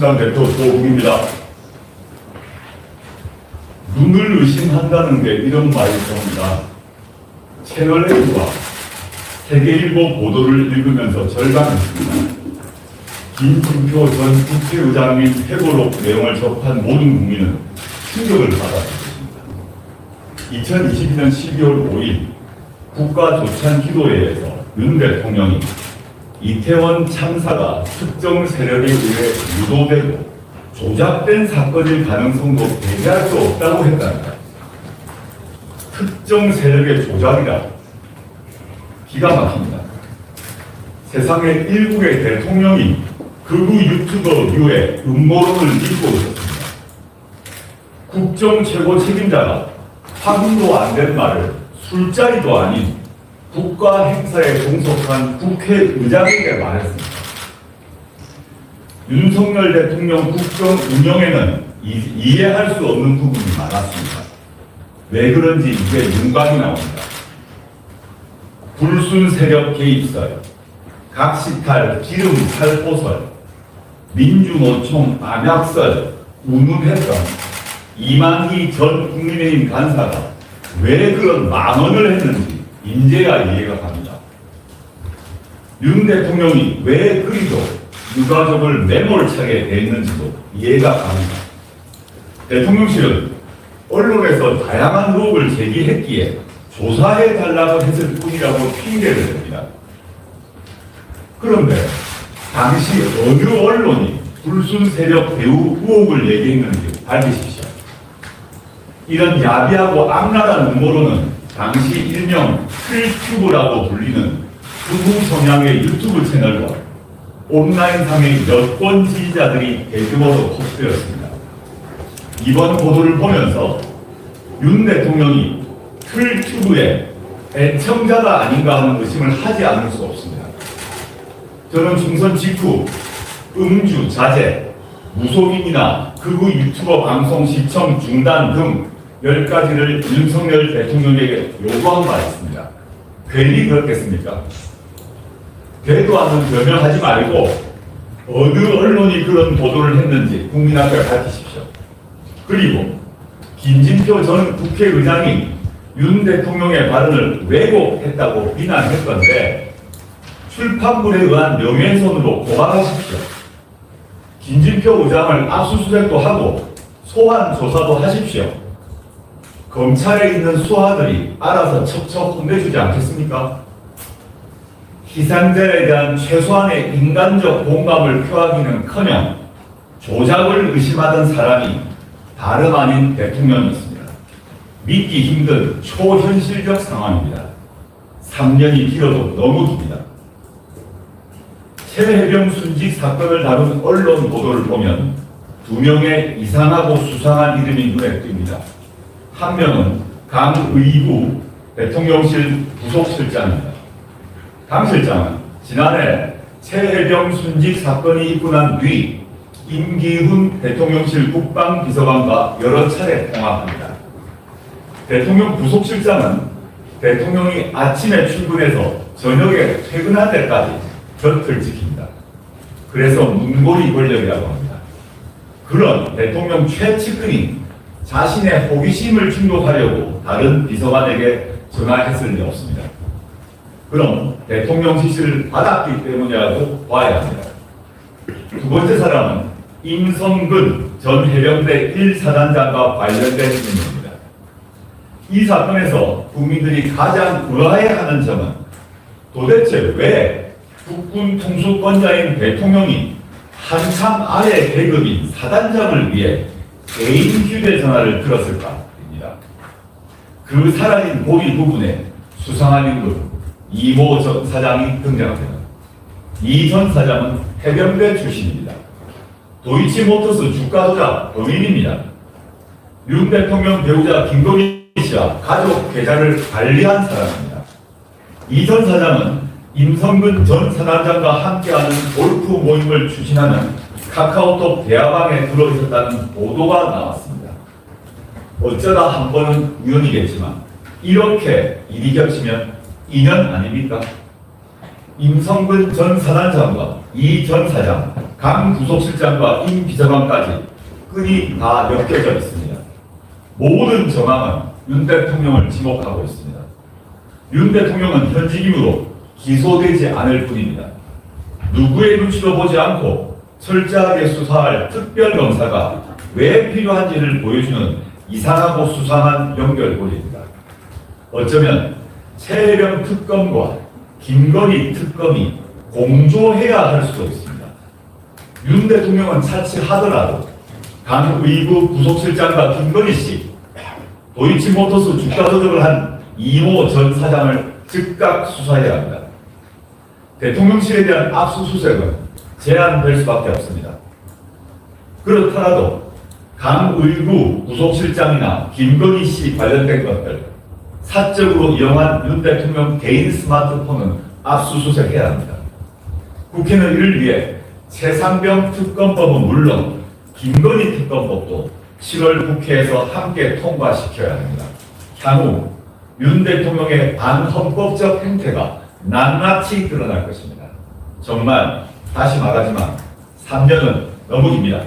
민주신당 대표 조국입니다. 눈을 의심한다는 게 이런 말이었습니다. 채널A가 세계일보 보도를 읽으면서 절감했습니다. 김진표 전 국회의장님 회고록 내용을 접한 모든 국민은 충격을 받았습니다. 2022년 12월 5일 국가조찬기도회에서 윤 대통령이 이태원 참사가 특정 세력에 의해 유도되고 조작된 사건일 가능성도 배제할 수 없다고 했답니다. 특정 세력의 조작이라 기가 막힙니다. 세상의 일국의 대통령이 극우 유튜버 류의 음모론을 믿고 있었습니다. 국정 최고 책임자가 확인도 안 된 말을 술자리도 아닌 국가 행사에 동석한 국회의장에게 말했습니다. 윤석열 대통령 국정 운영에는 이해할 수 없는 부분이 많았습니다. 왜 그런지 이게 윤곽이 나옵니다. 불순 세력 개입설, 각시탈 기름 살포설, 민주노총 암약설, 운운했던 이만희 전 국민의힘 간사가 왜 그런 망언을 했는지 인제야 이해가 갑니다. 윤 대통령이 왜 그리도 유가족을 매몰차게 냈는지도 이해가 갑니다. 대통령실은 언론에서 다양한 의혹을 제기했기에 조사해달라고 했을 뿐이라고 핑계를 댑니다. 그런데 당시 어느 언론이 불순 세력 배후 의혹을 얘기했는지 밝히십시오. 이런 야비하고 악랄한 음모론은 당시 일명 틀튜브라고 불리는 극우 성향의 유튜브 채널과 온라인상의 여권 지지자들이 대규모로 퍼뜨렸습니다. 이번 보도를 보면서 윤 대통령이 틀튜브의 애청자가 아닌가 하는 의심을 하지 않을 수 없습니다. 저는 총선 직후 음주 자제, 무속인이나 극우 유튜버 방송 시청 중단 등 10가지를 윤석열 대통령에게 요구한 바 있습니다. 괜히 그렇겠습니까? 되도 않는 변명하지 말고 어느 언론이 그런 보도를 했는지 국민 앞에 밝히십시오. 그리고 김진표 전 국회의장이 윤 대통령의 발언을 왜곡했다고 비난했던데 출판물에 의한 명예훼손으로 고발하십시오. 김진표 의장을 압수수색도 하고 소환 조사도 하십시오. 검찰에 있는 수하들이 알아서 척척 혼내주지 않겠습니까? 희생자에 대한 최소한의 인간적 공감을 표하기는커녕 조작을 의심하던 사람이 다름 아닌 대통령이었습니다. 믿기 힘든 초현실적 상황입니다. 3년이 길어도 너무 깁니다. 최혜병 순직 사건을 다룬 언론 보도를 보면 2명의 이상하고 수상한 이름이 눈에 띕니다. 한 명은 강의부 대통령실 부속실장입니다. 강 실장은 지난해 최혜병 순직 사건이 있고 난 뒤 임기훈 대통령실 국방비서관과 여러 차례 통화합니다. 대통령 부속실장은 대통령이 아침에 출근해서 저녁에 퇴근할 때까지 곁을 지킵니다. 그래서 문고리 권력이라고 합니다. 그런 대통령 최측근이 자신의 호기심을 충족하려고 다른 비서관에게 전화했을 리 없습니다. 그럼 대통령 지시를 받았기 때문이라고 봐야 합니다. 두 번째 사람은 임성근 전 해병대 1사단장과 관련된 인물입니다. 이 사건에서 국민들이 가장 의아해하는 점은 도대체 왜 국군 통수권자인 대통령이 한참 아래 계급인 사단장을 위해 개인 휴대전화를 들었을까입니다. 그 사라진 고리 부분에 수상한 인물 이모 전 사장이 등장합니다. 이 전 사장은 해병대 출신입니다. 도이치모터스 주가 조작 범인입니다. 윤 대통령 배우자 김건희 씨와 가족 계좌를 관리한 사람입니다. 이 전 사장은 임성근 전 사단장과 함께하는 골프 모임을 추진하는 카카오톡 대화방에 들어있었다는 보도가 나왔습니다. 어쩌다 한 번은 우연이겠지만 이렇게 일이 겹치면 인연 아닙니까? 임성근 전 사단장과 이 전 사장, 강 부속실장과 임 비서관까지 끈이 다 엮여져 있습니다. 모든 정황은 윤 대통령을 지목하고 있습니다. 윤 대통령은 현직이므로 기소되지 않을 뿐입니다. 누구의 눈치도 보지 않고 철저하게 수사할 특별검사가 왜 필요한지를 보여주는 이상하고 수상한 연결고리입니다. 어쩌면 최혜령 특검과 김건희 특검이 공조해야 할 수도 있습니다. 윤 대통령은 차치하더라도 강의부 부속실장과 김건희 씨, 도이치모터스 주가 조작을 한 이모 전 사장을 즉각 수사해야 합니다. 대통령실에 대한 압수수색은 제한될 수밖에 없습니다. 그렇더라도 강의부 부속실장이나 김건희 씨 관련된 것들 사적으로 이용한 윤 대통령 개인 스마트폰은 압수수색해야 합니다. 국회는 이를 위해 최상병 특검법은 물론 김건희 특검법도 7월 국회에서 함께 통과시켜야 합니다. 향후 윤 대통령의 반헌법적 행태가 낱낱이 드러날 것입니다. 정말 다시 말하지만 3년은 너무 깁니다.